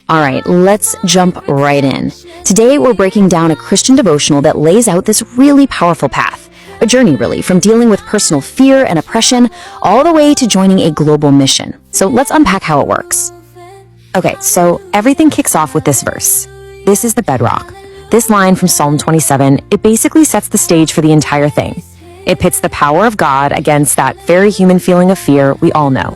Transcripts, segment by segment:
All right, let's jump right in. Today, we're breaking down a Christian devotional that lays out this really powerful path. A journey, really, from dealing with personal fear and oppression all the way to joining a global mission. So let's unpack how it works. Okay, so everything kicks off with this verse. This is the bedrock. This line from Psalm 27, it basically sets the stage for the entire thing. It pits the power of God against that very human feeling of fear we all know.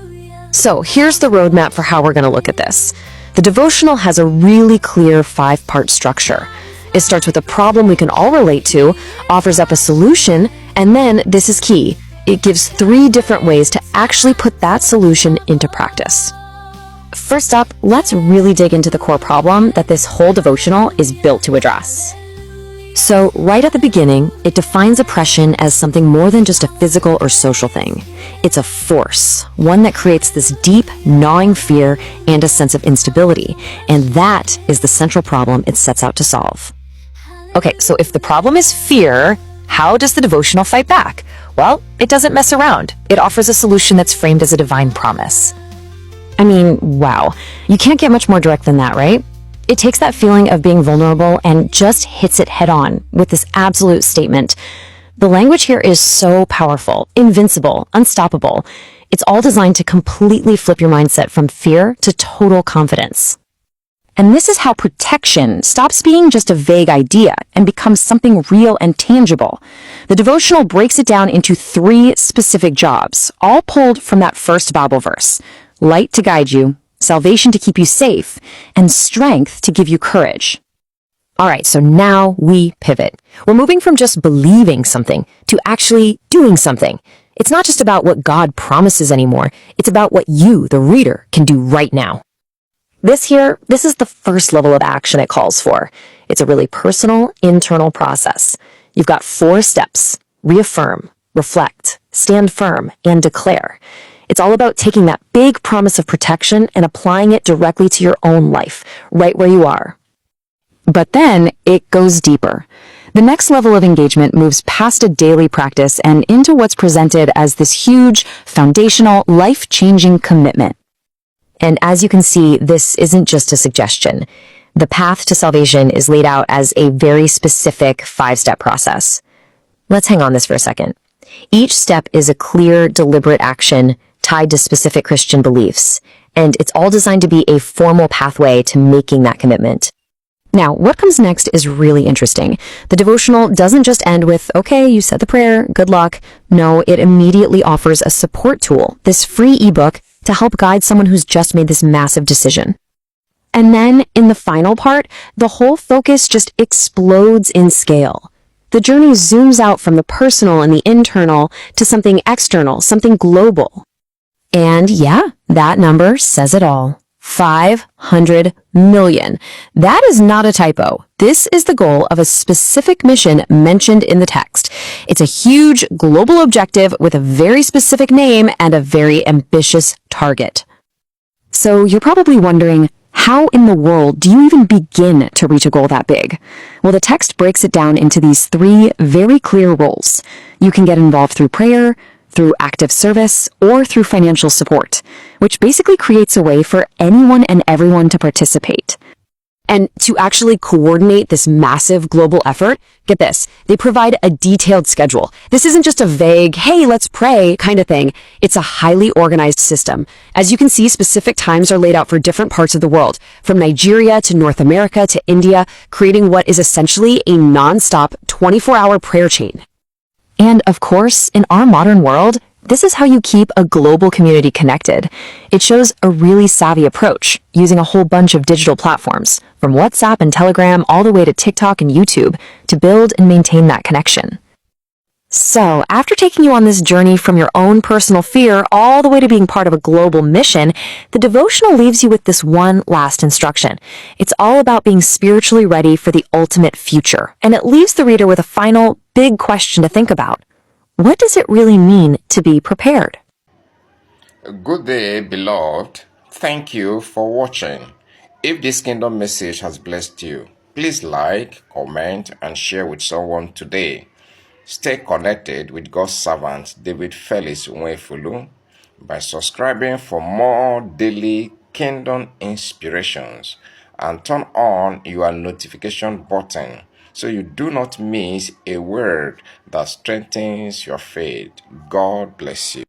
So here's the roadmap for how we're going to look at this. The devotional has a really clear 5-part structure. It starts with a problem we can all relate to, offers up a solution, and then, this is key, it gives 3 different ways to actually put that solution into practice. First up, let's really dig into the core problem that this whole devotional is built to address. So, right at the beginning, it defines oppression as something more than just a physical or social thing. It's a force, one that creates this deep, gnawing fear and a sense of instability, and that is the central problem it sets out to solve. Okay, so if the problem is fear, how does the devotional fight back? Well, it doesn't mess around. It offers a solution that's framed as a divine promise. I mean, wow. You can't get much more direct than that, right? It takes that feeling of being vulnerable and just hits it head on with this absolute statement. The language here is so powerful, invincible, unstoppable. It's all designed to completely flip your mindset from fear to total confidence. And this is how protection stops being just a vague idea and becomes something real and tangible. The devotional breaks it down into 3 specific jobs, all pulled from that first Bible verse. Light to guide you, salvation to keep you safe, and strength to give you courage. All right, so now we pivot. We're moving from just believing something to actually doing something. It's not just about what God promises anymore. It's about what you, the reader, can do right now. This is the first level of action it calls for. It's a really personal, internal process. You've got 4 steps: reaffirm, reflect, stand firm, and declare. It's all about taking that big promise of protection and applying it directly to your own life, right where you are. But then it goes deeper. The next level of engagement moves past a daily practice and into what's presented as this huge, foundational, life-changing commitment. And as you can see, this isn't just a suggestion. The path to salvation is laid out as a very specific 5-step process. Let's hang on this for a second. Each step is a clear, deliberate action tied to specific Christian beliefs, and it's all designed to be a formal pathway to making that commitment. Now, what comes next is really interesting. The devotional doesn't just end with, okay, you said the prayer, good luck. No, it immediately offers a support tool, this free ebook, to help guide someone who's just made this massive decision. And then, in the final part, the whole focus just explodes in scale. The journey zooms out from the personal and the internal to something external, something global. And yeah, that number says it all. 500 million. That is not a typo. This is the goal of a specific mission mentioned in the text. It's a huge global objective with a very specific name and a very ambitious target. So you're probably wondering, how in the world do you even begin to reach a goal that big? Well, the text breaks it down into these 3 very clear roles. You can get involved through prayer, through active service, or through financial support, which basically creates a way for anyone and everyone to participate. And to actually coordinate this massive global effort, get this, they provide a detailed schedule. This isn't just a vague, hey, let's pray kind of thing. It's a highly organized system. As you can see, specific times are laid out for different parts of the world, from Nigeria to North America to India, creating what is essentially a non-stop 24-hour prayer chain. And of course, in our modern world, this is how you keep a global community connected. It shows a really savvy approach, using a whole bunch of digital platforms, from WhatsApp and Telegram all the way to TikTok and YouTube, to build and maintain that connection. So, after taking you on this journey from your own personal fear all the way to being part of a global mission, the devotional leaves you with this one last instruction. It's all about being spiritually ready for the ultimate future, and it leaves the reader with a final, big question to think about. What does it really mean to be prepared? Good day, beloved. Thank you for watching. If this kingdom message has blessed you, please like, comment, and share with someone today. Stay connected with God's servant David Felix Nwefulu by subscribing for more daily Kingdom Inspirations and turn on your notification button so you do not miss a word that strengthens your faith. God bless you.